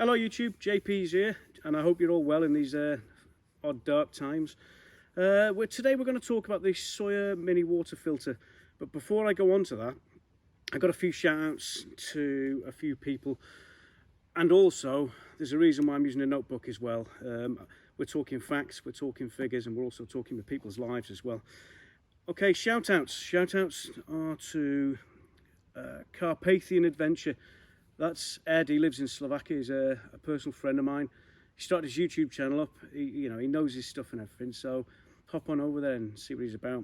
Hello YouTube, JP's here, and I hope you're all well in these odd dark times. Today we're going to talk about the Sawyer mini water filter, but before I go on to that, I got a few shout outs to a few people, and also there's a reason why I'm using a notebook as well. We're talking facts, we're talking figures, and we're also talking with people's lives as well. Okay, shout outs are to Carpathian Adventure. That's Ed. He lives in Slovakia. He's a personal friend of mine. He started his YouTube channel up. He knows his stuff and everything. So hop on over there and see what he's about.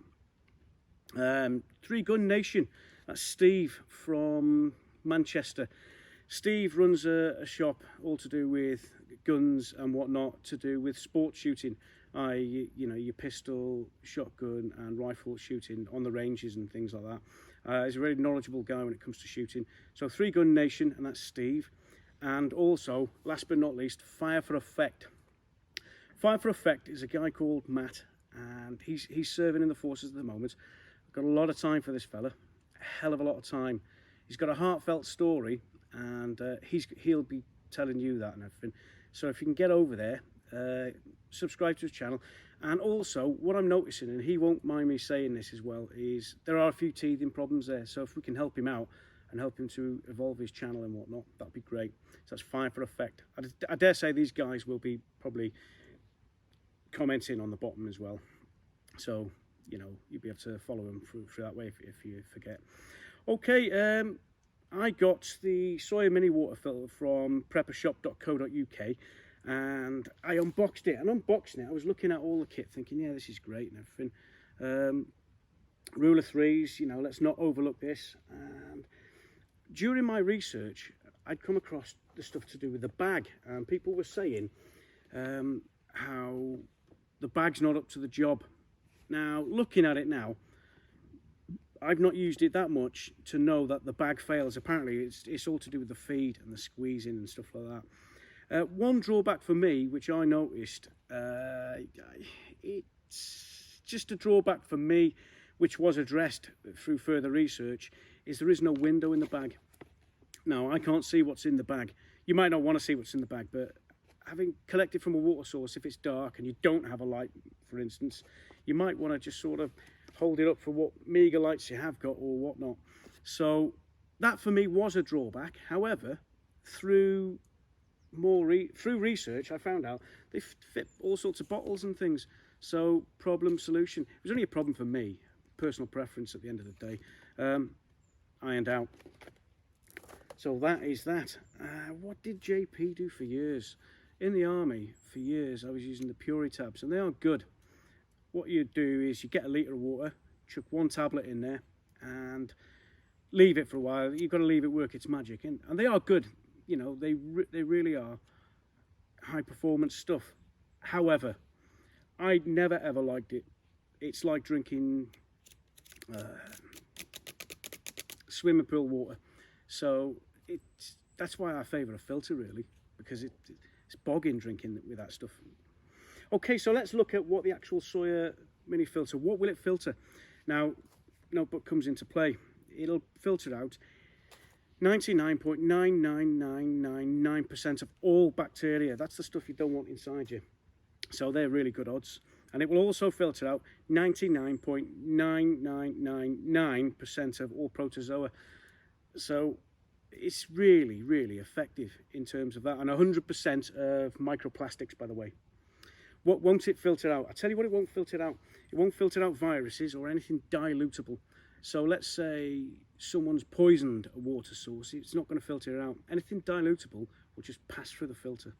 Three Gun Nation. That's Steve from Manchester. Steve runs a shop all to do with guns and whatnot, to do with sports shooting. Your pistol, shotgun and rifle shooting on the ranges and things like that. He's a very knowledgeable guy when it comes to shooting. So Three Gun Nation, and that's Steve. And also, last but not least, Fire for Effect. Fire for Effect is a guy called Matt, and he's serving in the forces at the moment. I've got a lot of time for this fella, a hell of a lot of time. He's got a heartfelt story, and he'll be telling you that and everything. So if you can get over there, subscribe to his channel. And also, what I'm noticing, and he won't mind me saying this as well, is there are a few teething problems there. So if we can help him out and help him to evolve his channel and whatnot, that'd be great. So that's Fire for Effect. I dare say these guys will be probably commenting on the bottom as well. So, you'll be able to follow them through that way if you forget. Okay, I got the Sawyer mini water filter from preppershop.co.uk. and I unboxed it. And unboxing it, I was looking at all the kit thinking, yeah, this is great and everything. Rule of threes, let's not overlook this. And during my research, I'd come across the stuff to do with the bag, and people were saying how the bag's not up to the job. Now, looking at it now, I've not used it that much to know that the bag fails. Apparently it's all to do with the feed and the squeezing and stuff like that. One drawback for me, which I noticed, it's just a drawback for me, which was addressed through further research, is there is no window in the bag. Now, I can't see what's in the bag. You might not want to see what's in the bag, but having collected from a water source, if it's dark and you don't have a light, for instance, you might want to just sort of hold it up for what meagre lights you have got or whatnot. So that for me was a drawback. However, through research, I found out they fit all sorts of bottles and things. So problem solution. It was only a problem for me, personal preference at the end of the day. Ironed out. So that is that. What did JP do for years? In the army, for years, I was using the Puri tabs, and they are good. What you do is you get a litre of water, chuck one tablet in there, and leave it for a while. You've got to leave it work its magic, and they are good. They really are high performance stuff. However, I never ever liked it. It's like drinking swimming pool water. So that's why I favour a filter, really, because it's bogging drinking with that stuff. Okay, so let's look at what the actual Sawyer mini filter, what will it filter? Now, notebook comes into play. It'll filter out 99.99999% of all bacteria. That's the stuff you don't want inside you. So they're really good odds. And it will also filter out 99.9999% of all protozoa. So it's really, really effective in terms of that. And 100% of microplastics, by the way. What won't it filter out? I tell you what it won't filter out. It won't filter out viruses or anything dilutable. So let's say someone's poisoned a water source, it's not going to filter it out. Anything dilutable will just pass through the filter.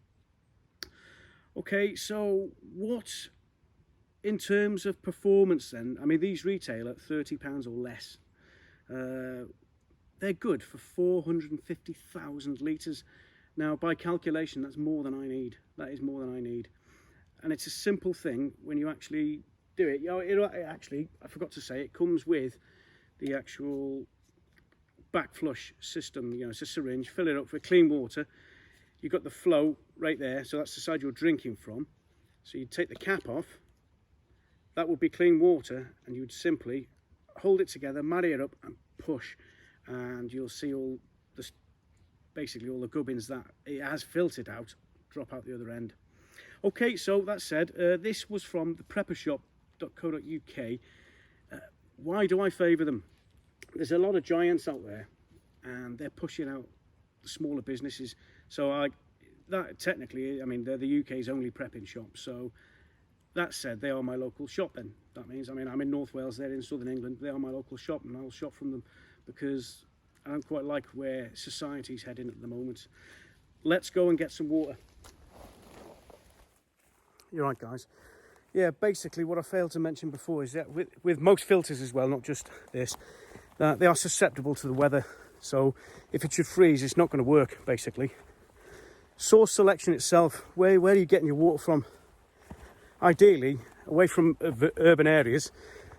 Okay, so what in terms of performance then? I mean, these retail at £30 or less. They're good for 450,000 litres. Now, by calculation, that's more than I need. That is more than I need. And it's a simple thing when you actually do it. Actually, I forgot to say, it comes with the actual back flush system. It's a syringe, fill it up with clean water. You've got the flow right there, so that's the side you're drinking from. So you take the cap off, that would be clean water, and you would simply hold it together, marry it up and push, and you'll see all the basically all the gubbins that it has filtered out drop out the other end. Okay, so that said, this was from the preppershop.co.uk. Why do I favour them? There's a lot of giants out there and they're pushing out the smaller businesses. So technically, I mean, they're the UK's only prepping shop. So that said, they are my local shop then. That means, I mean, I'm in North Wales, they're in Southern England. They are my local shop and I'll shop from them because I don't quite like where society's heading at the moment. Let's go and get some water. You're right, guys. Yeah, basically what I failed to mention before is that with most filters as well, not just this, that they are susceptible to the weather. So if it should freeze, it's not going to work, basically. Source selection itself, where are you getting your water from? Ideally, away from urban areas.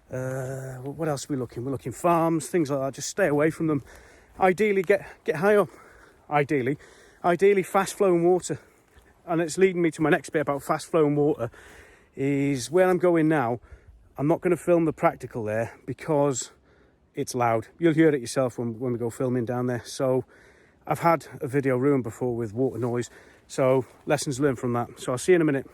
What else are we looking? We're looking farms, things like that. Just stay away from them. Ideally, get high up. Ideally, fast flowing water. And it's leading me to my next bit about fast flowing water. Is where I'm going now. I'm not going to film the practical there because it's loud. You'll hear it yourself when we go filming down there. So I've had a video ruined before with water noise. So lessons learned from that. So I'll see you in a minute.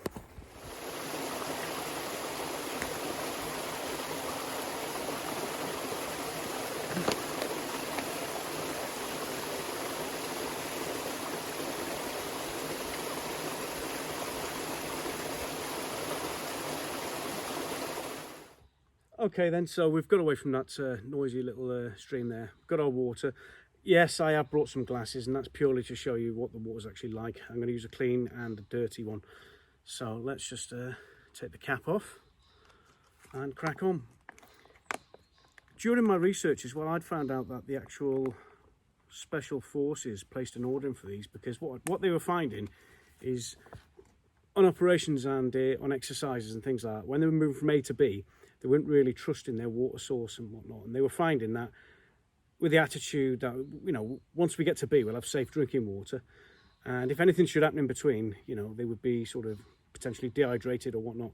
Okay then, so we've got away from that noisy little stream there. Got our water. Yes, I have brought some glasses and that's purely to show you what the water's actually like. I'm going to use a clean and a dirty one. So let's just take the cap off and crack on. During my research as well, I'd found out that the actual special forces placed an order in for these because what they were finding is on operations and on exercises and things like that, when they were moving from A to B, they weren't really trusting their water source and whatnot. And they were finding that with the attitude that, you know, once we get to B, we'll have safe drinking water. And if anything should happen in between, you know, they would be sort of potentially dehydrated or whatnot.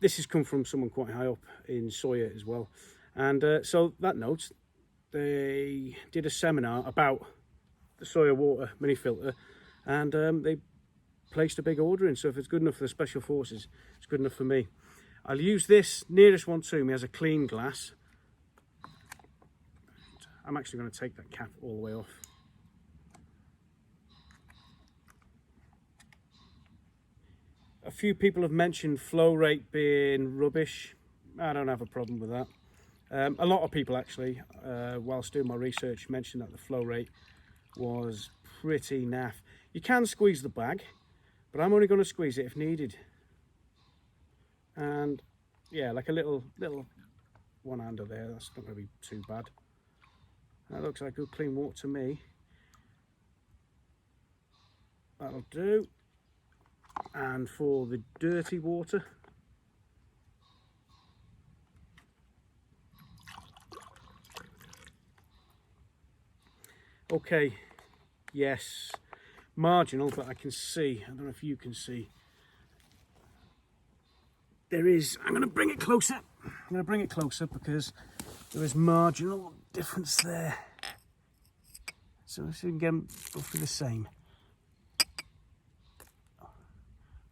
This has come from someone quite high up in Sawyer as well. And so that note, they did a seminar about the Sawyer water mini filter and they placed a big order in. So if it's good enough for the special forces, it's good enough for me. I'll use this nearest one to me as a clean glass. I'm actually going to take that cap all the way off. A few people have mentioned flow rate being rubbish. I don't have a problem with that. A lot of people actually, whilst doing my research, mentioned that the flow rate was pretty naff. You can squeeze the bag, but I'm only going to squeeze it if needed. And yeah, like a little one-hander there, that's not going to be too bad. That looks like good clean water to me. That'll do. And for the dirty water, okay, yes, marginal, but I can see, I don't know if you can see, there is, I'm going to bring it closer. I'm going to bring it closer because there is marginal difference there. So let's see if we can get them roughly the same.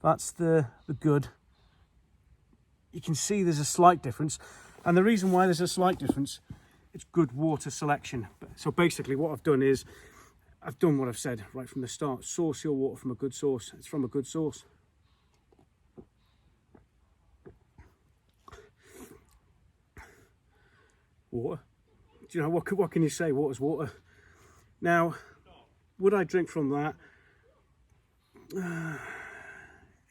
That's the good. You can see there's a slight difference. And the reason why there's a slight difference, it's good water selection. So basically what I've done is, I've done what I've said right from the start. Source your water from a good source. It's from a good source. Water. Do you know, what can you say? Water's water. Now, would I drink from that?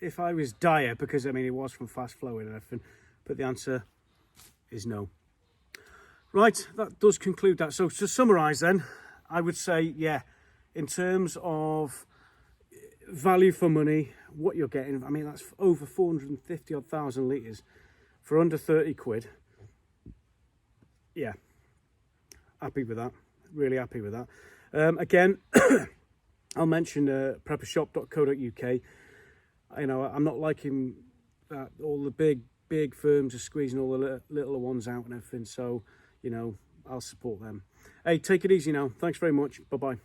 If I was dire, because I mean it was from fast flowing and everything, but the answer is no. Right, that does conclude that. So to summarise then, I would say, yeah, in terms of value for money, what you're getting, I mean that's over 450 odd thousand litres for under 30 quid. Yeah, happy with that, really happy with that. Again, I'll mention preppershop.co.uk. You know, I'm not liking that all the big firms are squeezing all the little ones out and everything, so, you know, I'll support them. Hey, take it easy now. Thanks very much. Bye-bye.